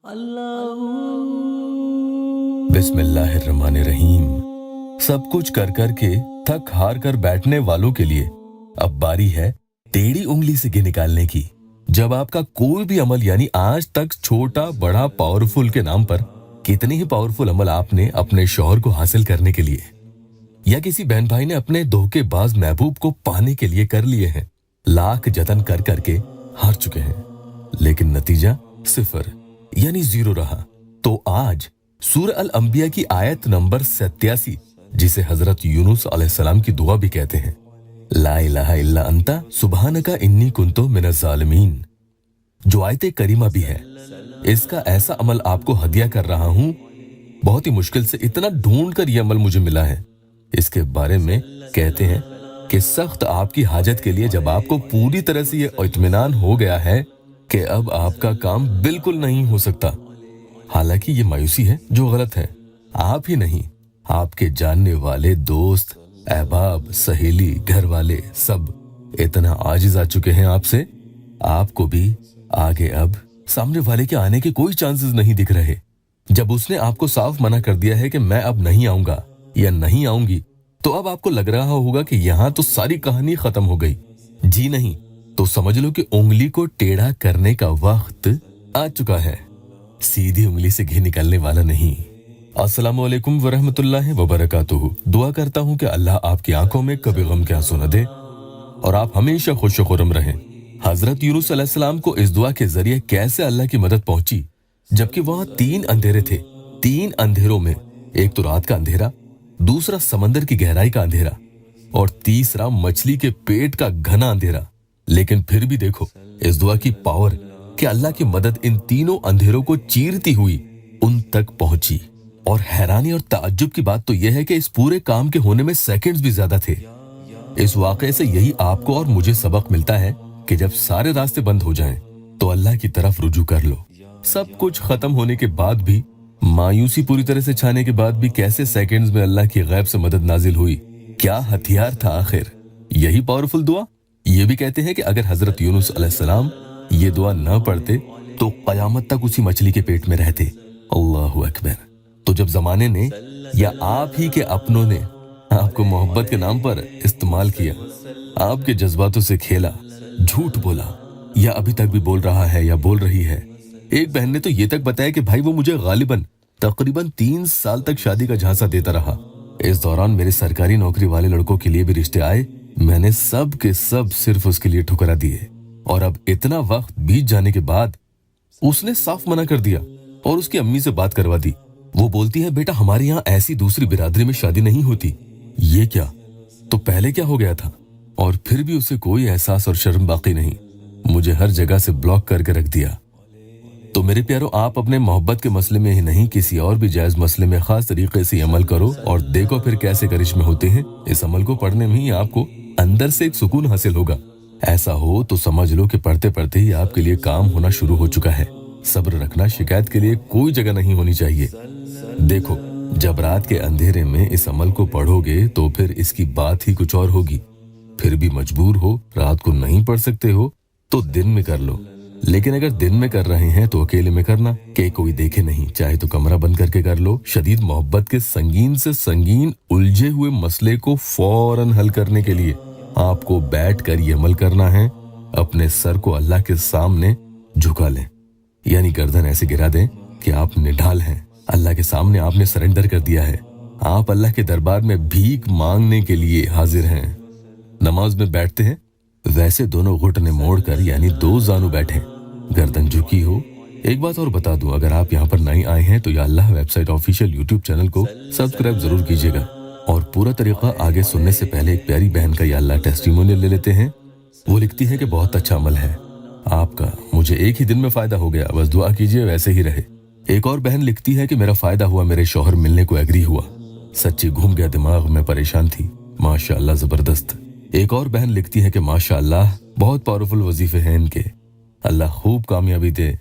बिस्मिल्लाहिर्रहमानिर्रहीम। सब कुछ कर कर के थक हार कर बैठने वालों के लिए अब बारी है टेढ़ी उंगली से घी निकालने की। जब आपका कोई भी अमल यानी आज तक छोटा बड़ा पावरफुल के नाम पर कितने ही पावरफुल अमल आपने अपने शौहर को हासिल करने के लिए या किसी बहन भाई ने अपने धोखेबाज महबूब को पाने के लिए कर लिए हैं, लाख जतन कर करके हार चुके हैं, लेकिन नतीजा सिफर यानी जीरो रहा। तो आज सूरह अल अंबिया की आयत नंबर 87 जिसे हजरत यूनुस अलैहिस्सलाम की दुआ भी कहते हैं, ला इलाहा इल्ला अंता सुब्हानका इन्नी कुन्तु मिनज़ ज़ालिमीन, जो आयत करीमा भी है, इसका ऐसा अमल आपको हदिया कर रहा हूं। बहुत ही मुश्किल से इतना ढूंढ कर यह अमल मुझे मिला है। इसके बारे में कहते हैं कि सख्त आपकी हाजत के लिए जब आपको पूरी तरह से यह इत्मीनान हो गया है कि अब आपका काम बिल्कुल नहीं हो सकता, हालांकि ये मायूसी है जो गलत है। आप ही नहीं, आपके जानने वाले दोस्त अहबाब सहेली घर वाले सब इतना आजिज आ चुके हैं आपसे, आपको भी आगे अब सामने वाले के आने के कोई चांसेस नहीं दिख रहे। जब उसने आपको साफ मना कर दिया है कि मैं अब नहीं आऊंगा या नहीं आऊंगी, तो अब आपको लग रहा होगा कि यहां तो सारी कहानी खत्म हो गई। जी नहीं, तो समझ लो कि उंगली को टेढ़ा करने का वक्त आ चुका है, सीधी उंगली से घी निकलने वाला नहीं। अस्सलामु अलैकुम वरहमतुल्लाहि वबरकातुहू। दुआ करता हूँ कि अल्लाह आपकी आंखों में कभी गम के आंसू न दे और आप हमेशा खुश खुर्रम रहें। हजरत यूनुस अलैहिस्सलाम को इस दुआ के जरिए कैसे अल्लाह की मदद पहुंची, जबकि वहां 3 अंधेरे थे। 3 अंधेरों में एक तो रात का अंधेरा, दूसरा समंदर की गहराई का अंधेरा और तीसरा मछली के पेट का घना अंधेरा। लेकिन फिर भी देखो इस दुआ की पावर कि अल्लाह की मदद इन तीनों अंधेरों को चीरती हुई उन तक पहुंची। और हैरानी और ताज्जुब की बात तो यह है कि इस पूरे काम के होने में सेकंड्स भी ज्यादा थे। इस वाकये से यही आपको और मुझे सबक मिलता है कि जब सारे रास्ते बंद हो जाएं, तो अल्लाह की तरफ रुजू कर लो। सब कुछ खत्म होने के बाद भी, मायूसी पूरी तरह से छाने के बाद भी कैसे सेकंड्स में अल्लाह की गैब से मदद नाजिल हुई। क्या हथियार था आखिर, यही पावरफुल दुआ। ये भी कहते हैं कि अगर हजरत यूनुस अलैहिस्सलाम ये दुआ न पढ़ते तो कयामत तक उसी मछली के पेट में रहते। अल्लाहु अकबर। तो जब जमाने ने या आप ही के अपनों ने आपको मोहब्बत के नाम पर इस्तेमाल किया, आपके जज्बातों से खेला, झूठ बोला या अभी तक भी बोल रहा है या बोल रही है। एक बहन ने तो ये तक बताया कि भाई वो मुझे गालिबन तकरीबन 3 साल तक शादी का झांसा देता रहा। इस दौरान मेरे सरकारी नौकरी वाले लड़कों के लिए भी रिश्ते आए, मैंने सब के सब सिर्फ उसके लिए ठुकरा दिए। और अब इतना वक्त बीत जाने के बाद उसने साफ मना कर दिया और उसकी अम्मी से बात करवा दी। वो बोलती है, बेटा हमारे यहाँ ऐसी दूसरी बिरादरी में शादी नहीं होती। ये क्या, तो पहले क्या हो गया था? और फिर भी उसे कोई एहसास और शर्म बाकी नहीं, मुझे हर जगह से ब्लॉक करके रख दिया। तो मेरे प्यारो, आप अपने मोहब्बत के मसले में ही नहीं किसी और भी जायज मसले में खास तरीके से अमल करो और देखो फिर कैसे करिश्मे होते हैं। इस अमल को पढ़ने में ही आपको अंदर से एक सुकून हासिल होगा। ऐसा हो तो समझ लो कि पढ़ते पढ़ते ही आपके लिए काम होना शुरू हो चुका है। सब्र रखना, शिकायत के लिए कोई जगह नहीं होनी चाहिए। देखो, जब रात के अंधेरे में इस अमल को पढ़ोगे तो फिर इसकी बात ही कुछ और होगी। फिर भी मजबूर हो, रात को नहीं पढ़ सकते हो तो दिन में कर लो। लेकिन अगर दिन में कर रहे हैं तो अकेले में करना, कि कोई देखे नहीं, चाहे तो कमरा बंद करके कर लो। शदीद मोहब्बत के संगीन से संगीन उलझे हुए मसले को फौरन हल करने के लिए आपको बैठ कर ये अमल करना है। अपने सर को अल्लाह के सामने झुका लें, यानी गर्दन ऐसे गिरा दें कि आप निढाल हैं। अल्लाह के सामने आपने सरेंडर कर दिया है। आप अल्लाह के दरबार में भीख मांगने के लिए हाजिर हैं। नमाज में बैठते हैं वैसे दोनों घुटने मोड़कर, यानी 2 जानू बैठे, गर्दन झुकी हो। एक बात और बता दूं, अगर आप यहाँ पर नए आए हैं तो या अल्लाह वेबसाइट ऑफिशियल यूट्यूब चैनल को सब्सक्राइब जरूर कीजिएगा। और पूरा तरीका आगे सुनने से पहले एक प्यारी बहन का या अल्लाह टेस्टिमोनियल ले लेते हैं। वो लिखती है कि बहुत अच्छा अमल है आपका, मुझे एक ही दिन में फायदा हो गया, बस दुआ कीजिए वैसे ही रहे। एक और बहन लिखती है कि मेरा फायदा हुआ, मेरे शौहर मिलने को एग्री हुआ, सच्ची घूम गया दिमाग में, परेशान थी, माशाअल्लाह जबरदस्त। एक और बहन लिखती है कि माशाअल्लाह बहुत पावरफुल वजीफे हैं इनके, अल्लाह खूब कामयाबी दे,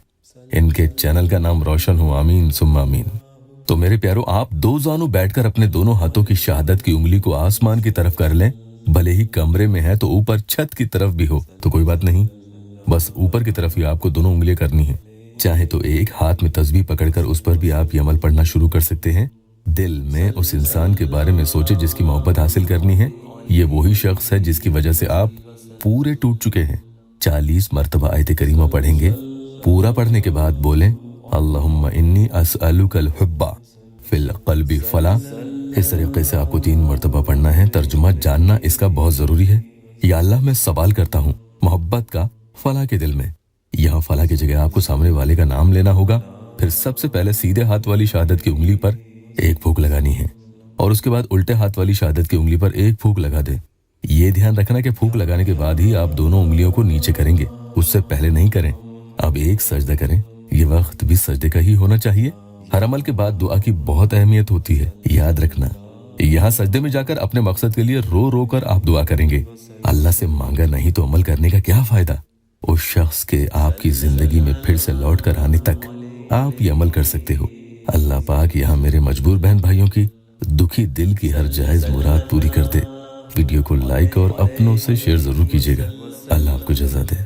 इनके चैनल का नाम रोशन हो, आमीन सुम्मा आमीन। तो मेरे प्यारो, आप 2 जानू बैठकर अपने दोनों हाथों की शहादत की उंगली को आसमान की तरफ कर लें। भले ही कमरे में है तो ऊपर छत की तरफ भी हो तो कोई बात नहीं, बस ऊपर की तरफ ही आपको दोनों उंगलियां करनी है। चाहे तो एक हाथ में तस्बीह पकड़कर उस पर भी आप ये अमल पढ़ना शुरू कर सकते हैं। दिल में उस इंसान के बारे में सोचे जिसकी मोहब्बत हासिल करनी है। ये वही शख्स है जिसकी वजह से आप पूरे टूट चुके हैं। 40 मरतबा आयत करीमा पढ़ेंगे। पूरा पढ़ने के बाद बोलें अल्लाहुम्मा इन्नी अस्अलुकल हुब्बा फिल क़ल्बि फला। इस तरीके से आपको 3 मरतबा पढ़ना है। तर्जुमा जानना इसका बहुत जरूरी है। या अल्लाह मैं सवाल करता हूँ मोहब्बत का फला के दिल में। यहाँ फला की जगह आपको सामने वाले का नाम लेना होगा। फिर सबसे पहले सीधे हाथ वाली शहादत की उंगली पर एक फूंक लगानी है और उसके बाद उल्टे हाथ वाली शहादत की उंगली पर एक फूंक लगा दे। ये ध्यान रखना कि फूंक लगाने के बाद ही आप दोनों उंगलियों को नीचे करेंगे, उससे पहले नहीं करें। अब एक सजदा करें। ये वक्त भी सजदे का ही होना चाहिए। हर अमल के बाद दुआ की बहुत अहमियत होती है, याद रखना। यहाँ सजदे में जाकर अपने मकसद के लिए रो रो कर आप दुआ करेंगे। अल्लाह से मांगा नहीं तो अमल करने का क्या फायदा। उस शख्स के आपकी जिंदगी में फिर से लौट कर आने तक आप ये अमल कर सकते हो। अल्लाह पाक यहाँ मेरे मजबूर बहन भाइयों की दुखी दिल की हर जायज मुराद पूरी कर दे। वीडियो को लाइक और अपनों से शेयर जरूर कीजिएगा। अल्लाह आपको जज़ा दे।